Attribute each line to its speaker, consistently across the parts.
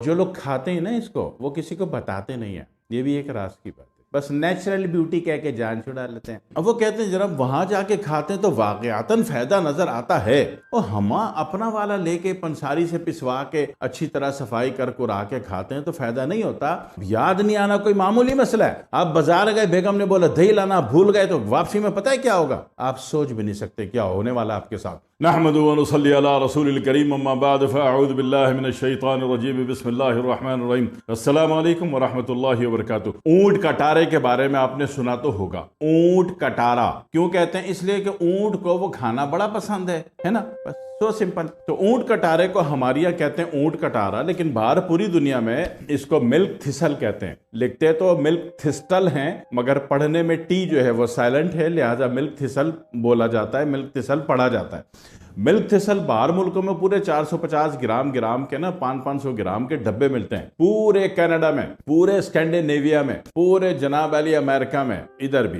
Speaker 1: जो लोग खाते हैं ना इसको, वो किसी को बताते नहीं है। ये भी एक राज की बात है। बस नेचुरल ब्यूटी कह के जान छुड़ा लेते हैं। अब वो कहते हैं जब वहां जाके खाते हैं तो वाकयातन फायदा नजर आता है, और हम अपना वाला लेके पंसारी से पिसवा के अच्छी तरह सफाई कर कुरा के खाते हैं तो फायदा नहीं होता। याद नहीं आना कोई मामूली मसला है। आप बाजार गए, बेगम ने बोला दही लाना, भूल गए, तो वापसी में पता है क्या होगा? आप सोच भी नहीं सकते क्या होने वाला आपके साथ। नहमदु व नुसल्ली अला रसूलिल करीम, अम्मा बाद, फ़अऊज़ु बिल्लाहि मिनश शैतानिर रजीम, बिस्मिल्लाहिर रहमानिर रहीम, अस्सलामु अलैकुम व रहमतुल्लाहि व बरकातुहू। ऊंट कटारे के बारे में आपने सुना तो होगा। ऊंट कटारा क्यों कहते हैं? इसलिए कि ऊंट को वो खाना बड़ा पसंद है ना, बस सो सिंपल। तो ऊंट कटारे को हमारे यहाँ कहते हैं ऊंट कटारा, लेकिन बाहर पूरी दुनिया में इसको मिल्क थिसल कहते हैं। लिखते तो मिल्क थिस्टल हैं, मगर पढ़ने में टी जो है वो साइलेंट है, लिहाजा मिल्क थिसल बोला जाता है, मिल्क थिसल पढ़ा जाता है। मिल्क थिसल बाहर मुल्कों में पूरे 450 ग्राम के ना 500 ग्राम के डब्बे मिलते हैं। पूरे कनाडा में, पूरे स्कैंडिनेविया में, पूरे जनाब वाली अमेरिका में, इधर भी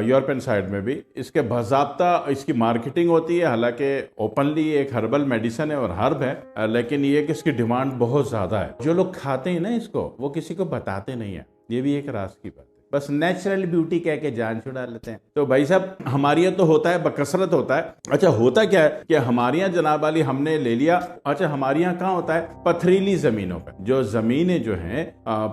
Speaker 1: यूरोपियन साइड में भी इसके बाज़ाब्ता इसकी मार्केटिंग होती है। हालांकि ओपनली एक हर्बल मेडिसिन है और हर्ब है, लेकिन ये कि इसकी डिमांड बहुत ज्यादा है। जो लोग खाते हैं ना इसको, वो किसी को बताते नहीं है। ये भी एक राज की बात है। बस नेचुरल ब्यूटी कह के जान छुड़ा लेते हैं। तो भाई साहब हमारे यहाँ तो होता है, बकसरत होता है। अच्छा होता क्या है कि हमारे यहाँ जनाब वाली हमने ले लिया। अच्छा हमारे यहाँ कहाँ होता है? पथरीली जमीनों पर, जो जमीनें जो हैं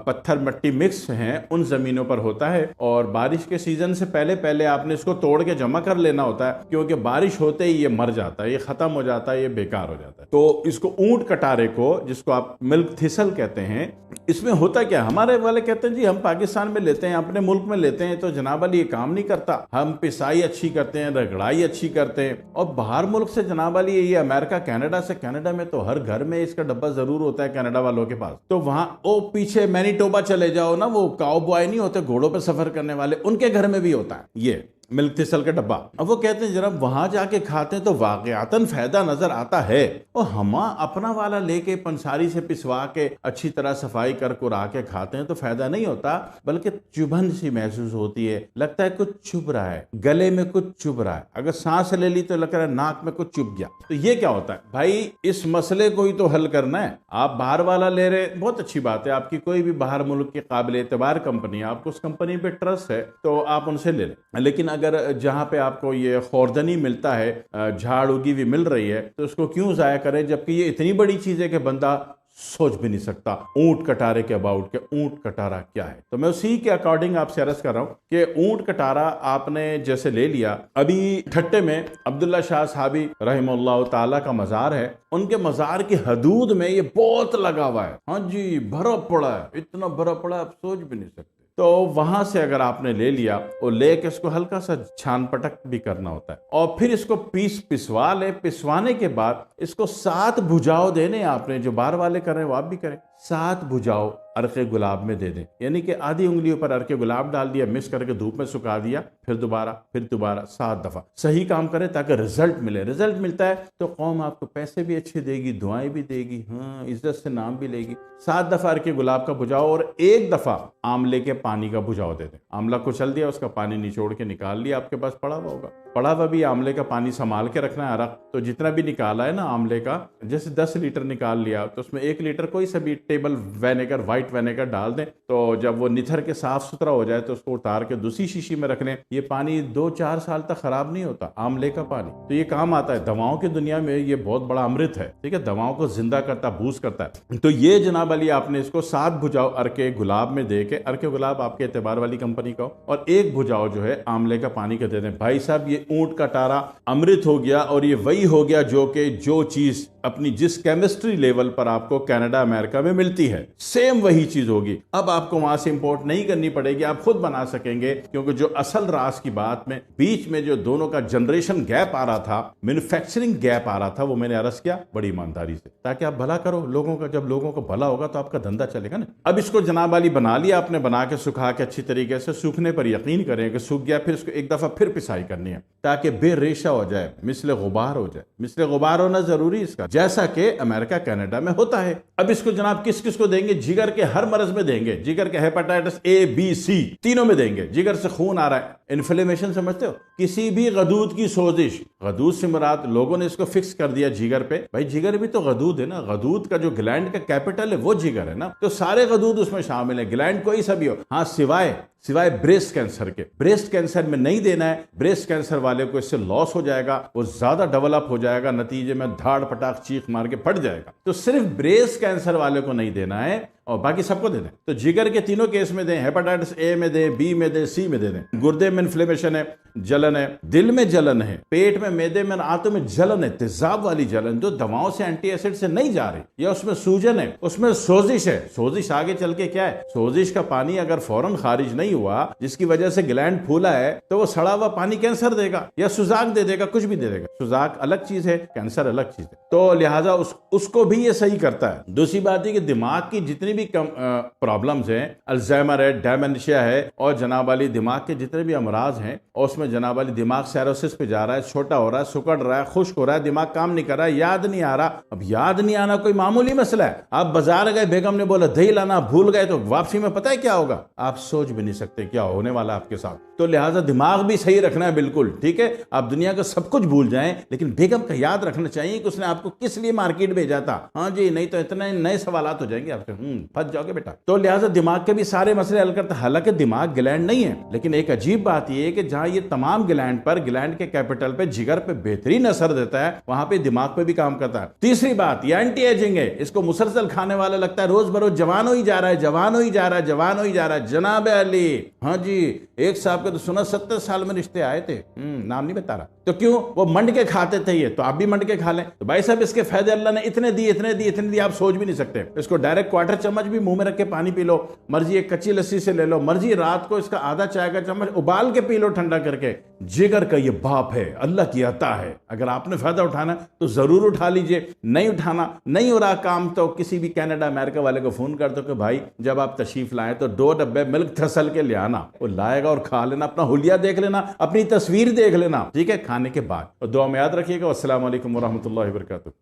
Speaker 1: पत्थर मट्टी मिक्स हैं, उन जमीनों पर होता है। और बारिश के सीजन से पहले पहले आपने इसको तोड़ के जमा कर लेना होता है, क्योंकि बारिश होते ही ये मर जाता है, ये खत्म हो जाता है, ये बेकार हो जाता है। तो इसको ऊंट कटारे को, जिसको आप मिल्क थिसल कहते हैं, इसमें होता क्या? हमारे वाले कहते हैं जी हम पाकिस्तान में लेते हैं, अपने मुल्क में लेते हैं, तो जनाब वाली ये काम नहीं करता। हम पिसाई अच्छी करते हैं, रगड़ाई अच्छी करते हैं, और बाहर मुल्क से जनाब वाली ये अमेरिका कनाडा से, कनाडा में तो हर घर में इसका डब्बा जरूर होता है कनाडा वालों के पास। तो वहां ओ पीछे मैनीटोबा चले जाओ ना, वो काउबॉय नहीं होते घोड़ों पर सफर करने वाले, उनके घर में भी होता है ये मिल्क थिसल का डब्बा। अब वो कहते हैं जब वहां जाके खाते हैं तो वाकयातन फायदा नजर आता है, और हम अपना वाला लेके पंसारी से पिसवा के अच्छी तरह सफाई कर कुरा के खाते हैं तो फायदा नहीं होता, बल्कि चुभन सी महसूस होती है। लगता है कुछ चुभ रहा है, गले में कुछ चुभ रहा है, अगर सांस ले ली तो लग रहा है नाक में कुछ चुभ गया। तो ये क्या होता है भाई? इस मसले को ही तो हल करना है। आप बाहर वाला ले रहे, बहुत अच्छी बात है, आपकी कोई भी बाहर मुल्क की काबिल एतबार कंपनी है, आपको उस कंपनी पे ट्रस्ट है तो आप उनसे ले लें। लेकिन अगर जहां पे आपको ये खोरदनी मिलता है, झाड़ उगी हुई मिल रही है, तो उसको क्यों जाया करें, जबकि ये इतनी बड़ी चीज है कि बंदा सोच भी नहीं सकता ऊंट कटारे के अबाउट के ऊंट कटारा क्या है। तो मैं उसी के अकॉर्डिंग आपसे अर्ज कर रहा हूं कि ऊंट कटारा आपने जैसे ले लिया। अभी ठट्टे में अब्दुल्ला शाह साहबी रहमतुल्लाह ताला का मजार है, उनके मजार की हदूद में ये बहुत लगा हुआ है। हाँ जी, बर्फ पड़ा है, इतना बर्फ पड़ा है आप सोच भी नहीं सकते। तो वहां से अगर आपने ले लिया और लेके इसको हल्का सा छान पटक भी करना होता है, और फिर इसको पिसवा ले। पिसवाने के बाद इसको 7 भुजाओ देने आपने, जो बाहर वाले कर रहे हैं वो आप भी करें। 7 भुजाओ अर्के गुलाब में दे दें, यानी कि आधी उंगलियों पर अर्के गुलाब डाल दिया, मिक्स करके धूप में सुखा दिया, फिर दोबारा 7 दफा सही काम करें ताकि रिजल्ट मिले। रिजल्ट मिलता है तो कौम आपको पैसे भी अच्छे देगी, दुआएं भी देगी, हाँ इज्जत से नाम भी लेगी। 7 दफा अर्के गुलाब का भुजाओ, और 1 दफा आमले के पानी का भुजाओ दे दें। आमला कुचल दिया, उसका पानी निचोड़ के निकाल लिया, आपके पास पड़ा हुआ होगा। पड़ा हुआ भी आमले का पानी संभाल के रखना है। अरक तो जितना भी निकाला है ना आमले का, जैसे 10 लीटर निकाल लिया तो उसमें 1 लीटर कोई सा भी टेबल वेनेगर, व्हाइट वेनेगर डाल दें। तो जब वो निथर के साफ सुथरा हो जाए तो उसको उतार के दूसरी शीशी में रख लें। ये पानी 2-4 साल तक खराब नहीं होता, आमले का पानी। तो ये काम आता है दवाओं की दुनिया में, ये बहुत बड़ा अमृत है, ठीक है, दवाओं को जिंदा करता, बूस्ट करता है। तो ये जनाब अली आपने इसको 7 भुजाओ अर्के गुलाब में दे के, अर्के गुलाब आपके एतबार वाली कंपनी का, और 1 भुजाओ जो है आमले का पानी का दे दें। भाई साहब ये ऊंट का टारा अमृत हो गया, और ये वही हो गया जो चीज अपनी जिस केमिस्ट्री लेवल पर आपको कनाडा अमेरिका में मिलती है, सेम वही चीज होगी। अब आपको वहां से इंपोर्ट नहीं करनी पड़ेगी, आप खुद बना सकेंगे। क्योंकि जो असल राज की बात में बीच में जो दोनों का जनरेशन गैप आ रहा था, मैन्युफैक्चरिंग गैप आ रहा था, वो मैंने अर्ज किया बड़ी ईमानदारी से, ताकि आप भला करो लोगों का। जब लोगों को भला होगा तो आपका धंधा चलेगा ना। अब इसको जनाब वाली बना लिया आपने, बना के सुखा के अच्छी तरीके से, सूखने पर यकीन करें कि सूख गया, फिर इसको 1 दफा फिर पिसाई करनी है ताकि बेरेशा हो जाए, मिसले गुबार हो जाए। मिसले गुबार होना जरूरी इसका, जैसा कि अमेरिका कनाडा में होता है। अब इसको जनाब किस किस को देंगे? जिगर के हर मर्ज में देंगे, जिगर के हेपेटाइटिस ए बी सी तीनों में देंगे। जिगर से खून आ रहा है, इन्फ्लेमेशन समझते हो, किसी भी गदूद की सोजिश, गदूद से मुराद लोगों ने इसको फिक्स कर दिया जिगर पे, भाई जिगर भी तो गदूद है ना, गदूद का जो ग्लैंड का कैपिटल है वो जिगर है ना, तो सारे गदूद उसमें शामिल है, ग्लैंड कोई सा भी हो। हाँ, सिवाय ब्रेस्ट कैंसर के। ब्रेस्ट कैंसर में नहीं देना है, ब्रेस्ट कैंसर वाले को इससे लॉस हो जाएगा, वो ज्यादा डेवलप हो जाएगा, नतीजे में धाड़ पटाख चीख मार के फट जाएगा। तो सिर्फ ब्रेस्ट कैंसर वाले को नहीं देना है और बाकी सबको दे दें। तो जिगर के तीनों केस में दें, हेपेटाइटिस ए में दें, बी में दें, सी में दे दें। गुर्दे में इन्फ्लेमेशन है, जलन है, दिल में जलन है, पेट में, मैदे में, आंतों में जलन है, तेजाब वाली जलन जो दवाओं से, एंटी एसिड से नहीं जा रही, या उसमें सूजन है, उसमें सोजिश है। सोजिश आगे चल के क्या है? सोजिश का पानी अगर फौरन खारिज नहीं हुआ, जिसकी वजह से ग्लैंड फूला है, तो वो सड़ा हुआ पानी कैंसर देगा या सुजाक दे देगा, कुछ भी दे देगा। सुजाक अलग चीज है, कैंसर अलग चीज है। तो लिहाजा उसको भी ये सही करता है। दूसरी बात है कि दिमाग की जितनी भी प्रॉब्लम्स हैं, अल्जाइमर है, डेमेंशिया है, और जनाब वाली दिमाग के जितने भी अमराज हैं, और उसमें जनाब वाली दिमाग सैरोसिस पे जा रहा है, छोटा हो रहा है, सुकड़ रहा है, खुश्क हो रहा है, दिमाग काम नहीं कर रहा है, याद नहीं आ रहा। अब याद नहीं आना कोई मामूली मसला है। आप बाजार गए, बेगम ने बोला दही लाना, भूल गए, तो वापसी में पता है क्या होगा? आप सोच भी नहीं सकते क्या होने वाला आपके साथ। तो लिहाजा दिमाग भी सही रखना है, बिल्कुल ठीक है। आप दुनिया का सब कुछ भूल जाएं, लेकिन बेगम का याद रखना चाहिए कि उसने आपको किस लिए मार्केट भेजा था। हाँ जी, नहीं तो इतने नए सवालात हो जाएंगे आपसे, फंस जाओगे बेटा। तो लिहाजा दिमाग के भी सारे मसले हल करता है। हालांकि दिमाग ग्लैंड नहीं है, लेकिन एक अजीब बात यह है कि जहां ये तमाम ग्लैंड पर, ग्लैंड के कैपिटल पे, जिगर पे बेहतरीन असर देता है, वहां पे दिमाग पे भी काम करता है। तीसरी बात, ये एंटी एजिंग है। इसको मुसलसल खाने वाला लगता है रोज बरोज जवान हो ही जा रहा है, जवान हो ही जा रहा है, जवान हो ही जा रहा है। जनाब अली, हाँ जी, एक साहब के तो सुना 70 साल में रिश्ते आए थे, नाम नहीं बता रहा। तो क्यों? वो मंड के खाते थे ये, तो आप भी मंड के खा लें। तो भाई साहब, इसके फायदे अल्लाह ने इतने दिए, इतने दिए, इतने दिए, आप सोच भी नहीं सकते। इसको डायरेक्ट क्वार्टर चम्मच भी मुंह में रख के पानी पी लो, मर्जी एक कच्ची लस्सी से ले लो, मर्जी रात को इसका आधा चाय का चम्मच उबाल के पी लो ठंडा करके। जिगर का ये बाप है, अल्लाह की अता है। अगर आपने फायदा उठाना तो जरूर उठा लीजिए, नहीं उठाना, नहीं हो रहा काम, तो किसी भी कनाडा अमेरिका वाले को फोन कर दो कि भाई जब आप तशरीफ लाएं तो 2 डब्बे मिल्क थसल के ले आना। वो लाएगा और खा लेना, अपना हुलिया देख लेना, अपनी तस्वीर देख लेना, ठीक है, खाने के बाद। और दुआ में याद रखिएगा। अस्सलाम वालेकुम वरहमतुल्लाहि वबरकातुहू।